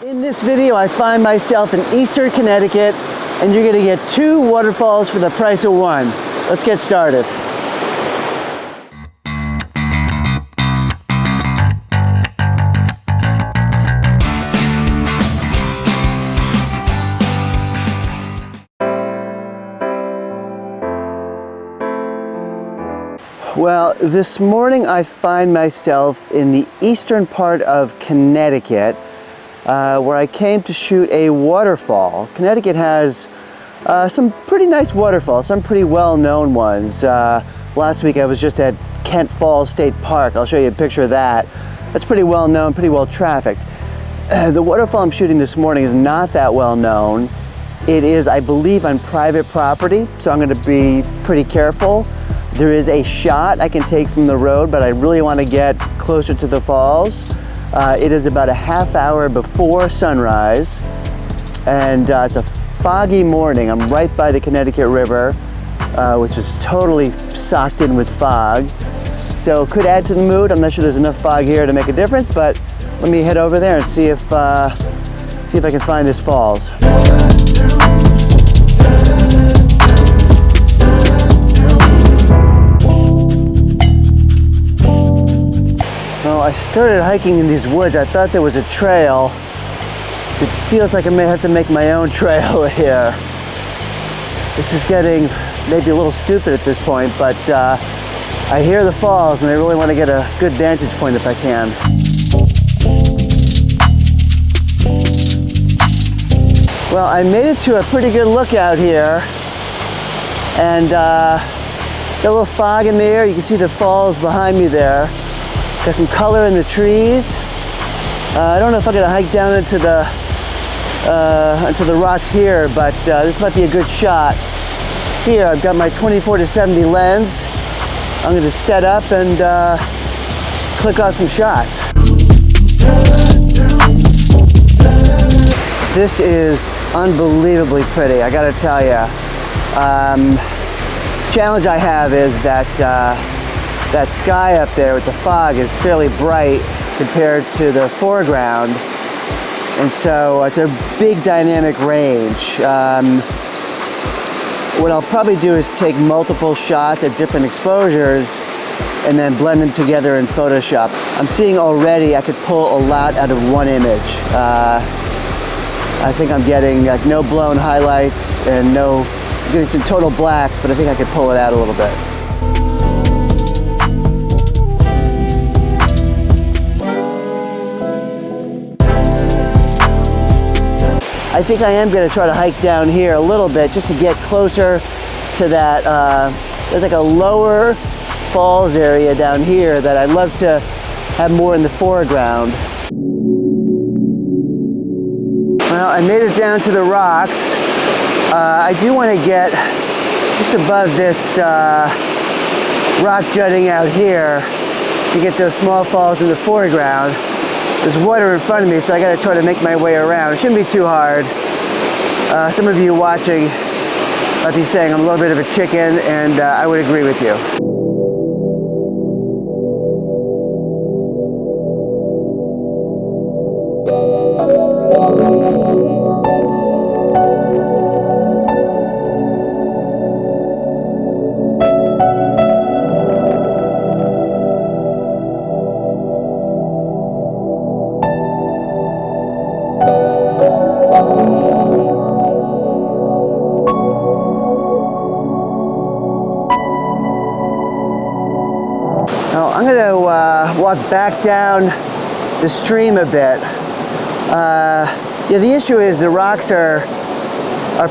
In this video, I find myself in eastern Connecticut, and you're gonna get 2 waterfalls for the price of 1. Let's get started. Well, this morning I find myself in the eastern part of Connecticut, where I came to shoot a waterfall. Connecticut has some pretty nice waterfalls, some pretty well-known ones. Last week I was just at Kent Falls State Park. I'll show you a picture of that. That's pretty well-known, pretty well-trafficked. The waterfall I'm shooting this morning is not that well-known. It is, I believe, on private property, so I'm going to be pretty careful. There is a shot I can take from the road, but I really want to get closer to the falls. It is about a half hour before sunrise, and it's a foggy morning. I'm right by the Connecticut River, which is totally socked in with fog. So it could add to the mood. I'm not sure there's enough fog here to make a difference, but let me head over there and see if I can find this falls. Well, I started hiking in these woods. I thought there was a trail. It feels like I may have to make my own trail here. This is getting maybe a little stupid at this point, but I hear the falls and I really want to get a good vantage point if I can. Well, I made it to a pretty good lookout here, and got a little fog in the air. You can see the falls behind me there. Got some color in the trees. I don't know if I'm gonna hike down into the rocks here, but this might be a good shot. Here, I've got my 24-70 lens. I'm gonna set up and click off some shots. This is unbelievably pretty, I gotta tell you. Challenge I have is that that sky up there with the fog is fairly bright compared to the foreground, and so it's a big dynamic range. What I'll probably do is take multiple shots at different exposures and then blend them together in Photoshop. I'm seeing already I could pull a lot out of one image. I think I'm getting like no blown highlights and getting some total blacks, but I think I could pull it out a little bit. I think I am going to try to hike down here a little bit just to get closer to that. There's like a lower falls area down here that I'd love to have more in the foreground. Well, I made it down to the rocks. I do want to get just above this rock jutting out here to get those small falls in the foreground. There's water in front of me, so I got to try to make my way around. It shouldn't be too hard. Some of you watching might be saying I'm a little bit of a chicken, and I would agree with you. Now, I'm going to walk back down the stream a bit. Yeah, the issue is the rocks are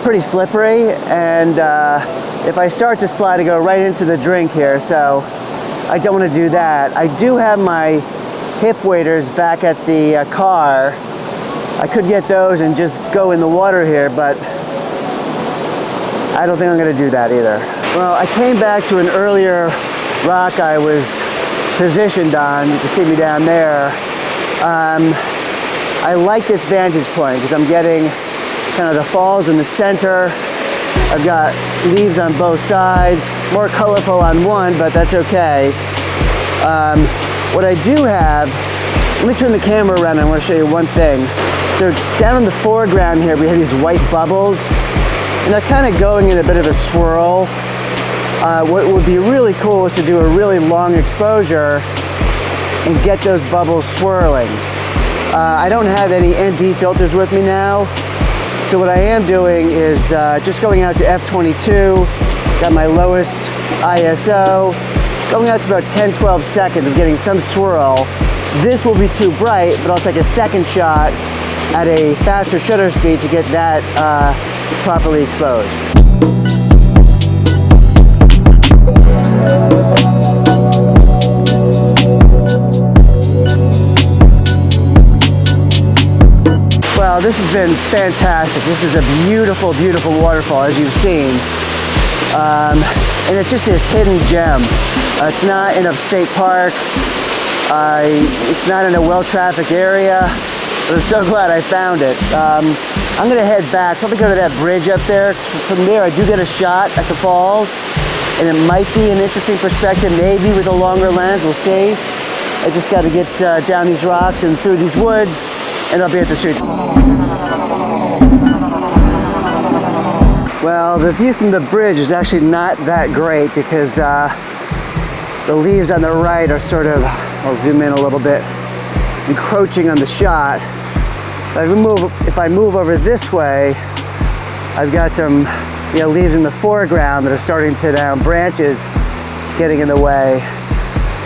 pretty slippery, and if I start to slide, I go right into the drink here, so I don't want to do that. I do have my hip waders back at the car. I could get those and just go in the water here, but I don't think I'm going to do that either. Well, I came back to an earlier rock I was positioned on. You can see me down there. I like this vantage point because I'm getting kind of the falls in the center. I've got leaves on both sides, more colorful on one, but that's okay. What I do have, let me turn the camera around. I want to show you one thing. So down in the foreground here, we have these white bubbles, and they're kind of going in a bit of a swirl. What would be really cool is to do a really long exposure and get those bubbles swirling. I don't have any ND filters with me now, so what I am doing is just going out to f/22, got my lowest ISO, going out to about 10-12 seconds of getting some swirl. This will be too bright, but I'll take a second shot at a faster shutter speed to get that properly exposed. Well, this has been fantastic. This is a beautiful, beautiful waterfall, as you've seen. And it's just this hidden gem. It's not in upstate Park. It's not in a well-trafficked area. But I'm so glad I found it. I'm gonna head back, probably go to that bridge up there. From there, I do get a shot at the falls, and it might be an interesting perspective, maybe with a longer lens, we'll see. I just gotta get down these rocks and through these woods, and I'll be at the shoot. Well, the view from the bridge is actually not that great because the leaves on the right are sort of, I'll zoom in a little bit, encroaching on the shot. If I move over this way, I've got some leaves in the foreground that are starting to down, branches getting in the way.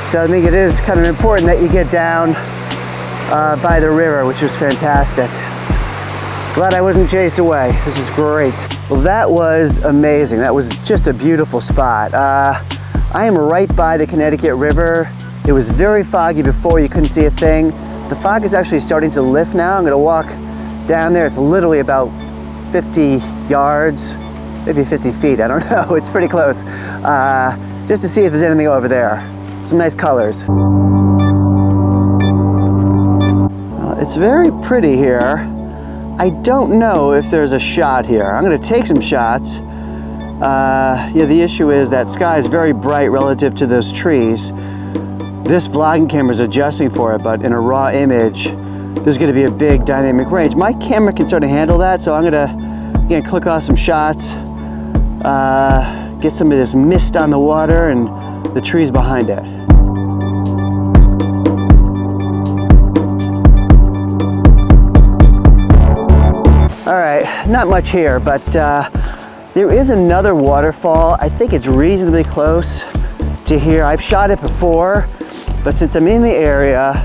So I think it is kind of important that you get down by the river, which is fantastic. Glad I wasn't chased away. This is great. Well, that was amazing. That was just a beautiful spot. I am right by the Connecticut River. It was very foggy before, you couldn't see a thing. The fog is actually starting to lift now. I'm gonna walk down there. It's literally about 50 yards, maybe 50 feet, I don't know. It's pretty close. Just to see if there's anything over there. Some nice colors. Well, it's very pretty here. I don't know if there's a shot here. I'm gonna take some shots. The issue is that sky is very bright relative to those trees. This vlogging camera is adjusting for it, but in a raw image, there's gonna be a big dynamic range. My camera can sort of handle that, so I'm gonna, again, click off some shots, get some of this mist on the water and the trees behind it. All right, not much here, but there is another waterfall. I think it's reasonably close to here. I've shot it before, but since I'm in the area,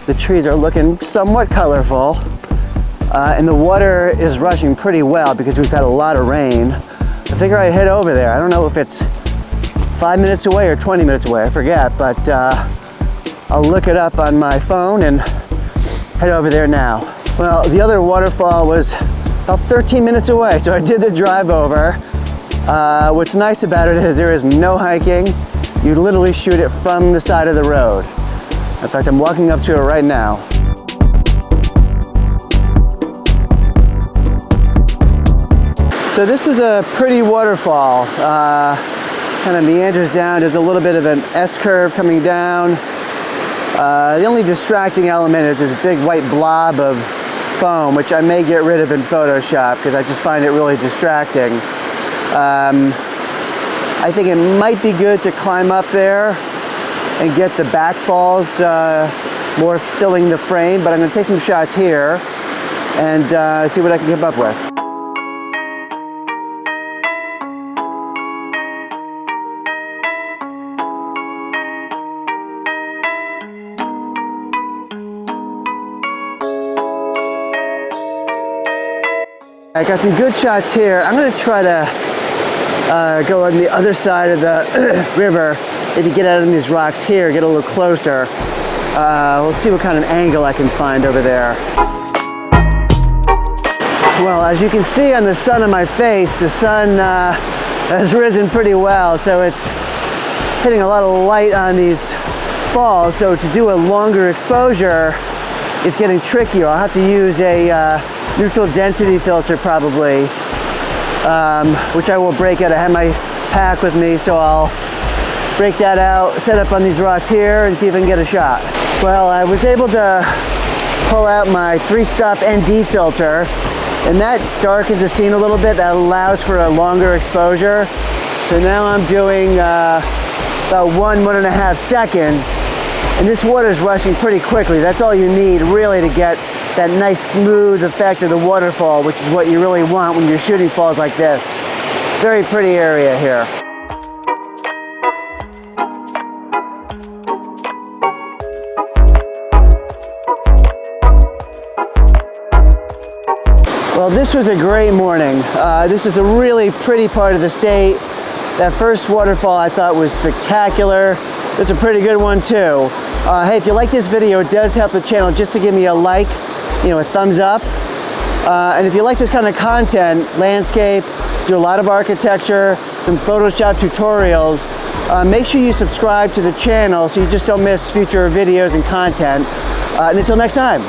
the trees are looking somewhat colorful, and the water is rushing pretty well because we've had a lot of rain. I figure I'd head over there. I don't know if it's 5 minutes away or 20 minutes away, I forget, but I'll look it up on my phone and head over there now. Well, the other waterfall was about 13 minutes away, so I did the drive over. What's nice about it is there is no hiking. You literally shoot it from the side of the road. In fact, I'm walking up to it right now. So this is a pretty waterfall. Kind of meanders down. There's a little bit of an S-curve coming down. The only distracting element is this big white blob of foam, which I may get rid of in Photoshop because I just find it really distracting. I think it might be good to climb up there and get the back falls more filling the frame, but I'm going to take some shots here and see what I can come up with. I got some good shots here. I'm going to try to go on the other side of the river, maybe get out of these rocks here, get a little closer. We'll see what kind of angle I can find over there. Well, as you can see on the sun on my face, the sun has risen pretty well, so it's hitting a lot of light on these falls. So to do a longer exposure, it's getting trickier. I'll have to use a neutral density filter probably, which I will break out. I have my pack with me, so I'll break that out, set up on these rocks here and see if I can get a shot. Well, I was able to pull out my 3-stop ND filter, and that darkens the scene a little bit. That allows for a longer exposure. So now I'm doing about 1.5 seconds, and this water is rushing pretty quickly. That's all you need really to get that nice smooth effect of the waterfall, which is what you really want when you're shooting falls like this. Very pretty area here. Well, this was a great morning. This is a really pretty part of the state. That first waterfall I thought was spectacular. It's a pretty good one too. Hey, if you like this video, it does help the channel just to give me a like, a thumbs up. And if you like this kind of content, landscape, do a lot of architecture, some Photoshop tutorials, make sure you subscribe to the channel so you just don't miss future videos and content. And until next time.